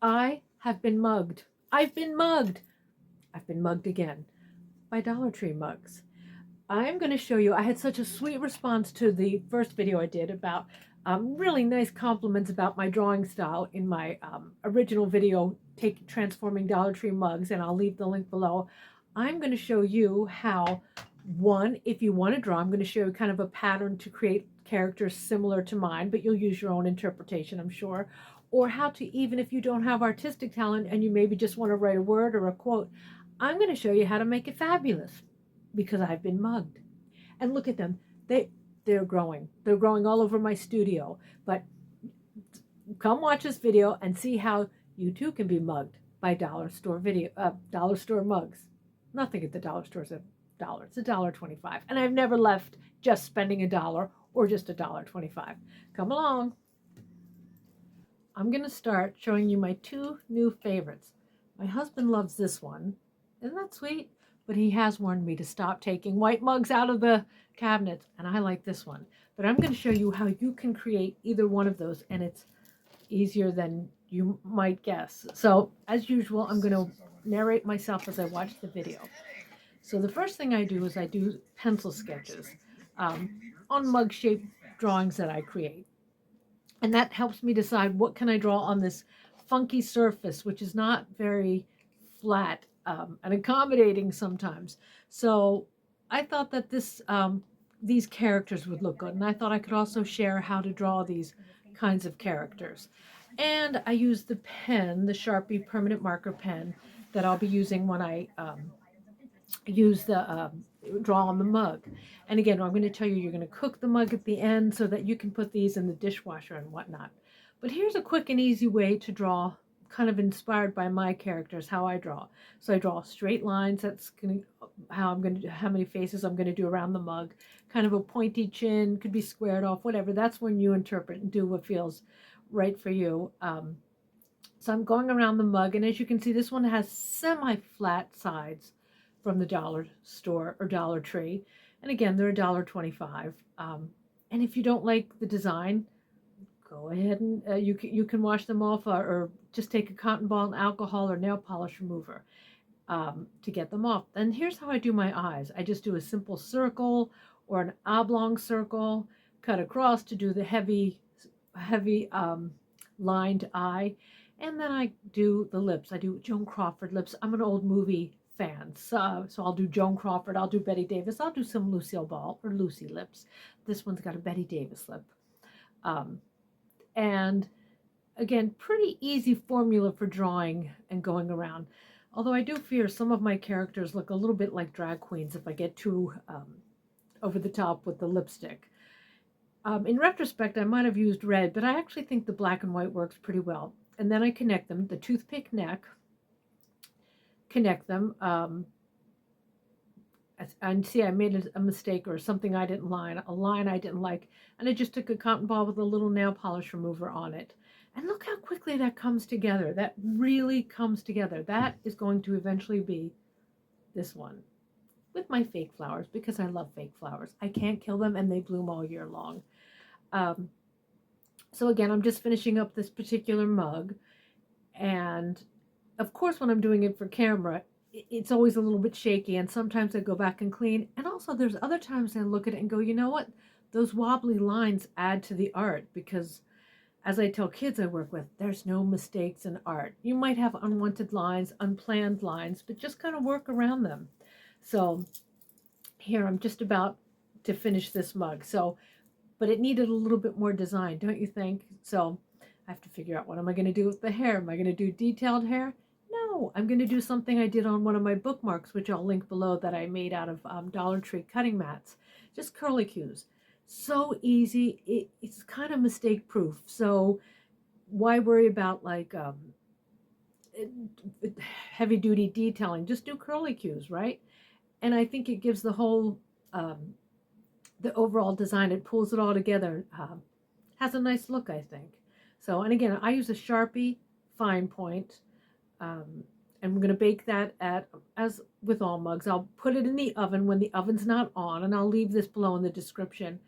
I have been mugged. I've been mugged. I've been mugged again by Dollar Tree mugs. I'm going to show you. I had such a sweet response to the first video I did about really nice compliments about my drawing style in my original video, transforming Dollar Tree mugs, and I'll leave the link below. I'm going to show you how, one, if you want to draw, I'm going to show you kind of a pattern to create characters similar to mine, but you'll use your own interpretation, I'm sure. Or how to, even if you don't have artistic talent and you maybe just want to write a word or a quote, I'm going to show you how to make it fabulous because I've been mugged. And look at them. They're growing. They're growing all over my studio. But come watch this video and see how you too can be mugged by dollar store mugs. Nothing at the dollar store is $1. It's $1.25. And I've never left just spending $1 or just $1.25. Come along. I'm going to start showing you my two new favorites. My husband loves this one. Isn't that sweet? But he has warned me to stop taking white mugs out of the cabinets, and I like this one. But I'm going to show you how you can create either one of those, and it's easier than you might guess. So, as usual, I'm going to narrate myself as I watch the video. So the first thing I do is I do pencil sketches on mug-shaped drawings that I create. And that helps me decide what can I draw on this funky surface, which is not very flat and accommodating sometimes. So I thought that these characters would look good, and I thought I could also share how to draw these kinds of characters. And I use the pen, the Sharpie permanent marker pen, that I'll be using when I use the draw on the mug. And again, I'm going to tell you, you're going to cook the mug at the end so that you can put these in the dishwasher and whatnot. But here's a quick and easy way to draw, kind of inspired by my characters, how I draw. So I draw straight lines. That's how many faces I'm going to do around the mug. Kind of a pointy chin, could be squared off, whatever. That's when you interpret and do what feels right for you. So I'm going around the mug, and as you can see, this one has semi-flat sides from the dollar store or Dollar Tree. And again, they're $1.25. And if you don't like the design, go ahead and you can wash them off or just take a cotton ball and alcohol or nail polish remover to get them off. And here's how I do my eyes. I just do a simple circle or an oblong circle, cut across to do the heavy lined eye. And then I do the lips. I do Joan Crawford lips. I'm an old movie fan, so I'll do Joan Crawford. I'll do Betty Davis. I'll do some Lucille Ball or Lucy lips. This one's got a Betty Davis lip. And again, pretty easy formula for drawing and going around. Although I do fear some of my characters look a little bit like drag queens if I get too over the top with the lipstick. In retrospect, I might have used red, but I actually think the black and white works pretty well. And then I connect them, the toothpick neck, connect them. And see, I made a mistake or something I didn't line, a line I didn't like, and I just took a cotton ball with a little nail polish remover on it. And look how quickly that comes together. That really comes together. That is going to eventually be this one with my fake flowers, because I love fake flowers. I can't kill them, and they bloom all year long. So again, I'm just finishing up this particular mug, and of course when I'm doing it for camera, it's always a little bit shaky, and sometimes I go back and clean, and also there's other times I look at it and go, you know what, those wobbly lines add to the art, because as I tell kids I work with, there's no mistakes in art. You might have unwanted lines, unplanned lines, but just kind of work around them. So here I'm just about to finish this mug. So, but it needed a little bit more design, don't you think? So I have to figure out, what am I going to do with the hair? Am I going to do detailed hair? No, I'm going to do something I did on one of my bookmarks, which I'll link below, that I made out of Dollar Tree cutting mats. Just curlicues. So easy. It's kind of mistake proof. So why worry about like heavy duty detailing? Just do curlicues, right? And I think it gives the whole the overall design, it pulls it all together, has a nice look, I think. So, and again, I use a Sharpie fine point, and I'm going to bake that as with all mugs, I'll put it in the oven when the oven's not on, and I'll leave this below in the description.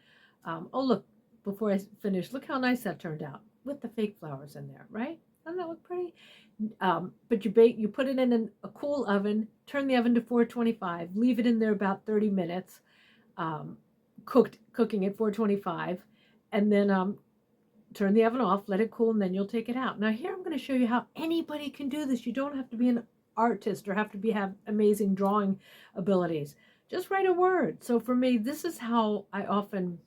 Oh, look, before I finish, look how nice that turned out with the fake flowers in there, right? Doesn't that look pretty? But you put it in a cool oven, turn the oven to 425, leave it in there about 30 minutes, um, cooking at 425, and then turn the oven off, let it cool, and then you'll take it out. Now here I'm going to show you how anybody can do this. You don't have to be an artist or have to have amazing drawing abilities. Just write a word. So for me, this is how I often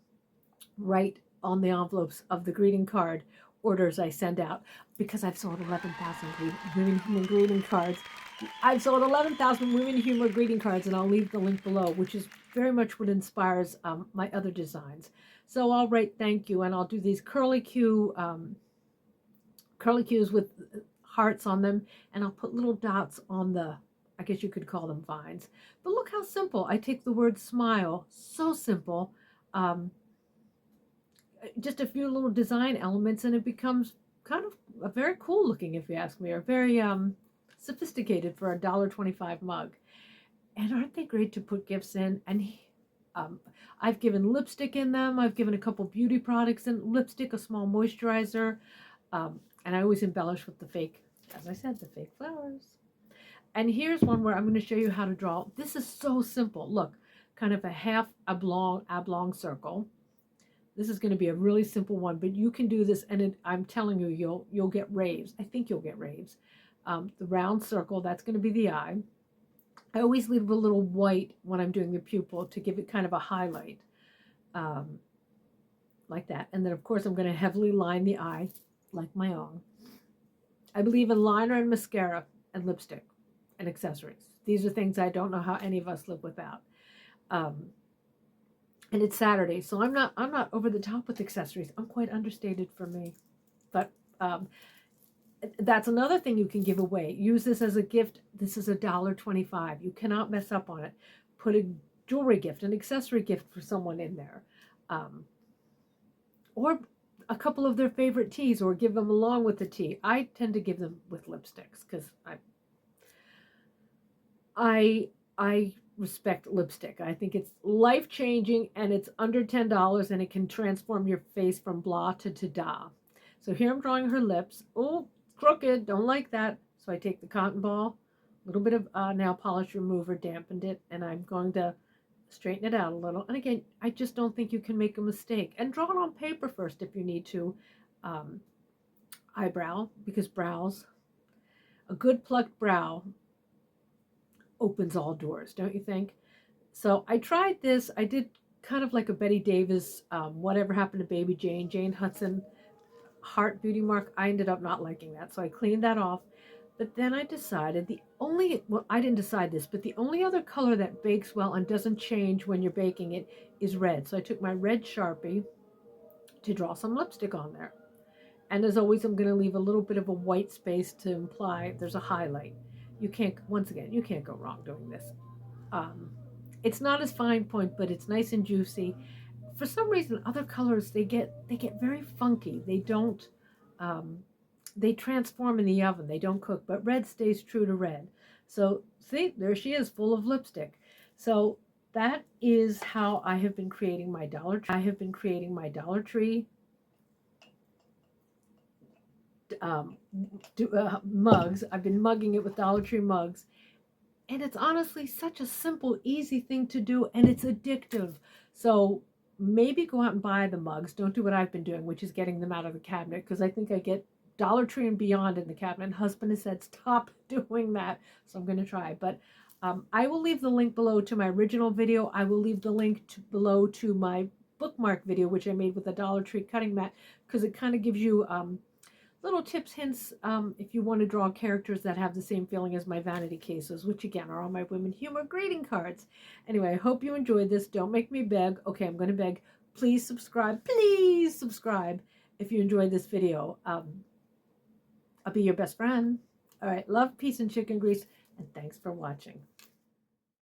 write on the envelopes of the greeting card orders I send out, because I've sold 11,000 Women Humor greeting cards. I've sold 11,000 Women Humor greeting cards, and I'll leave the link below, which is very much what inspires my other designs. So I'll write thank you, and I'll do these curlicue with hearts on them, and I'll put little dots on the, I guess you could call them vines. But look how simple. I take the word smile, so simple, just a few little design elements, and it becomes kind of a very cool looking, if you ask me, or very sophisticated for a $1.25 mug. And aren't they great to put gifts in? And I've given lipstick in them. I've given a couple beauty products in lipstick, a small moisturizer, and I always embellish with the fake, as I said, the fake flowers. And here's one where I'm going to show you how to draw. This is so simple. Look, kind of a half oblong circle. This is going to be a really simple one, but you can do this, and I'm telling you, you'll get raves. I think you'll get raves. The round circle, that's going to be the eye. I always leave a little white when I'm doing the pupil to give it kind of a highlight, like that. And then, of course, I'm going to heavily line the eye, like my own. I believe in liner and mascara and lipstick and accessories. These are things I don't know how any of us live without. And it's Saturday, so I'm not over the top with accessories. I'm quite understated for me. But that's another thing you can give away. Use this as a gift. This is $1.25. You cannot mess up on it. Put a jewelry gift, an accessory gift for someone in there. Or a couple of their favorite teas, or give them along with the tea. I tend to give them with lipsticks because I respect lipstick. I think it's life-changing, and it's under $10, and it can transform your face from blah to da. So here I'm drawing her lips. Oh, crooked, don't like that. So I take the cotton ball, a little bit of nail polish remover, dampened it, and I'm going to straighten it out a little. And again, I just don't think you can make a mistake. And draw it on paper first if you need to. Eyebrow, because brows, a good plucked brow opens all doors, don't you think? So I tried this. I did kind of like a Betty Davis, Whatever Happened to Baby Jane, Jane Hudson heart beauty mark. I ended up not liking that, so I cleaned that off. But then I decided I didn't decide this, but the only other color that bakes well and doesn't change when you're baking it is red. So I took my red Sharpie to draw some lipstick on there. And as always, I'm going to leave a little bit of a white space to imply there's a highlight. You can't go wrong doing this. It's not as fine point, but it's nice and juicy. For some reason, other colors, they get very funky. They don't, they transform in the oven. They don't cook, but red stays true to red. So see, there she is, full of lipstick. So that is how I have been creating my Dollar Tree. Mugs. I've been mugging it with Dollar Tree mugs. And it's honestly such a simple, easy thing to do, and it's addictive. So maybe go out and buy the mugs. Don't do what I've been doing, which is getting them out of the cabinet, because I think I get Dollar Tree and beyond in the cabinet. And husband has said, stop doing that. So I'm going to try. But I will leave the link below to my original video. I will leave the link below to my bookmark video, which I made with a Dollar Tree cutting mat, because it kind of gives you little tips, hints, if you want to draw characters that have the same feeling as my vanity cases, which again are all my Women Humor greeting cards. Anyway, I hope you enjoyed this. Don't make me beg. Okay, I'm going to beg. Please subscribe. Please subscribe if you enjoyed this video. I'll be your best friend. All right, love, peace, and chicken grease, and thanks for watching.